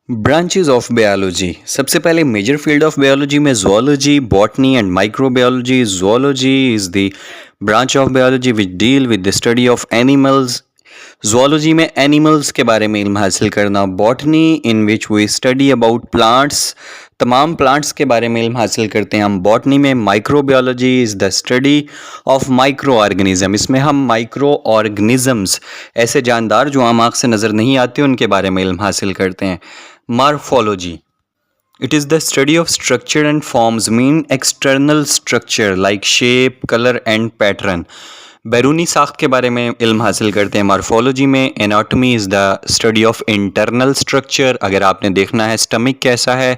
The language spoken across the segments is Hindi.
Branches of biology. सबसे पहले मेजर फील्ड ऑफ बायोलॉजी में zoology, botany and microbiology. zoology is the branch of biology which deal with the study of animals. zoology में एनिमल्स के बारे में इल्म हासिल करना। बॉटनी इन which we study about plants, तमाम प्लांट्स के बारे में इल्म हासिल करते हैं हम बॉटनी में। Microbiology is the study of micro organism, इसमें हम माइक्रो ऑर्गेनिजम्स, ऐसे जानदार जो आम आँख से नज़र नहीं आते, उनके बारे में इल्म हासिल करते हैं। Morphology. It is the study of structure and forms, mean external structure like shape, color and pattern. बैरूनी साख्त के बारे में इल्म हासिल करते हैं मार्फोलॉजी में। Anatomy is the study of internal structure, अगर आपने देखना है स्टमक कैसा है,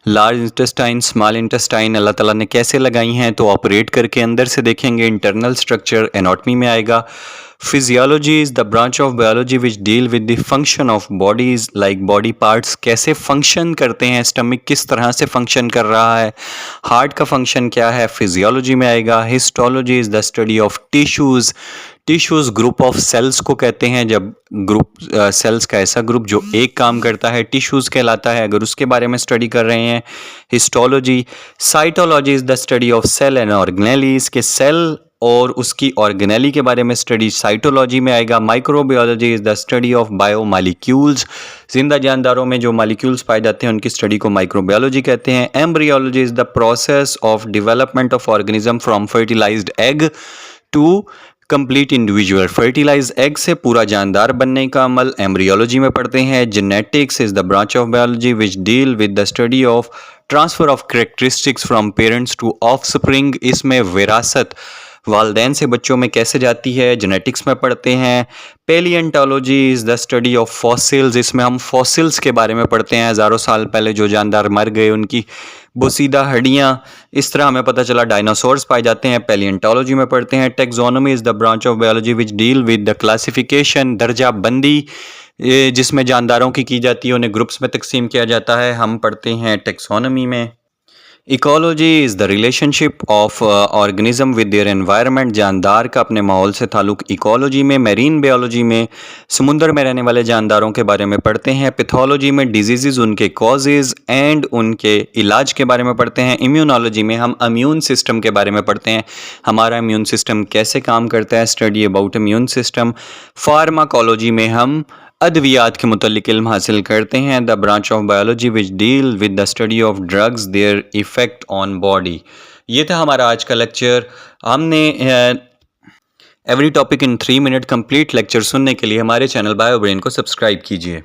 लार्ज इंटेस्टाइन, स्मॉल इंटेस्टाइन अल्लाह ताला ने कैसे लगाई हैं, तो ऑपरेट करके अंदर से देखेंगे, इंटरनल स्ट्रक्चर एनाटॉमी में आएगा। Physiology is the branch of biology which deal with the function of bodies, like body parts कैसे फंक्शन करते हैं, स्टमक किस तरह से फंक्शन कर रहा है, हार्ट का फंक्शन क्या है, फिजियोलॉजी में आएगा। Histology is the study of tissues, tissues group of cells को कहते हैं, जब ग्रुप सेल्स का ऐसा ग्रुप जो एक काम करता है टिश्यूज़ कहलाता है, अगर उसके बारे में स्टडी कर रहे हैं histology. Cytology is the study of cell and organelle, इसके सेल और उसकी ऑर्गेनेली के बारे में स्टडी साइटोलॉजी में आएगा। Microbiology is the study of biomolecules, जिंदा जानदारों में जो मालिक्यूल्स पाए जाते हैं उनकी स्टडी को माइक्रोबायोलॉजी कहते हैं। Embryology is the process of development of organism from fertilised egg to complete individual, fertilise egg से पूरा जानदार बनने का अमल एम्ब्रियोलॉजी में पढ़ते हैं। Genetics is the branch of biology which deal with the study of transfer of characteristics from parents to offspring, इसमें विरासत वालदैन से बच्चों में कैसे जाती है, जेनेटिक्स में पढ़ते हैं। Palaeontology is the study of fossils, इसमें हम फॉसिल्स के बारे में पढ़ते हैं, हज़ारों साल पहले जो जानदार मर गए उनकी बोसीदा हड्डियाँ, इस तरह हमें पता चला डायनासोर्स पाए जाते हैं, पेलियंटोलॉजी में पढ़ते हैं। Taxonomy is the branch of biology which deal with the classification, दर्जा बंदी जिसमें जानदारों की जाती है, उन्हें ग्रुप्स में तकसीम किया जाता है, हम पढ़ते हैं टेक्सोनोमी में। Ecology is the relationship of organism with their environment, जानदार का अपने माहौल से ताल्लुक़ इकोलॉजी में। मैरीन बायोलॉजी में समुंदर में रहने वाले जानदारों के बारे में पढ़ते हैं। पैथोलॉजी में डिजीज़, उनके कॉजेज़ एंड उनके इलाज के बारे में पढ़ते हैं। इम्यूनोलॉजी में हम इम्यून सिस्टम के बारे में पढ़ते हैं, हमारा इम्यून सिस्टम कैसे काम करता है, study about immune system. Pharmacology में हम अद्वियात के मुतल्लिक इल्म हासिल करते हैं। The branch of biology which deal with the study of drugs, their effect on body. ये था हमारा आज का लेक्चर। हमने every topic in 3 minute complete lecture सुनने के लिए हमारे चैनल बायो ब्रेन को सब्सक्राइब कीजिए।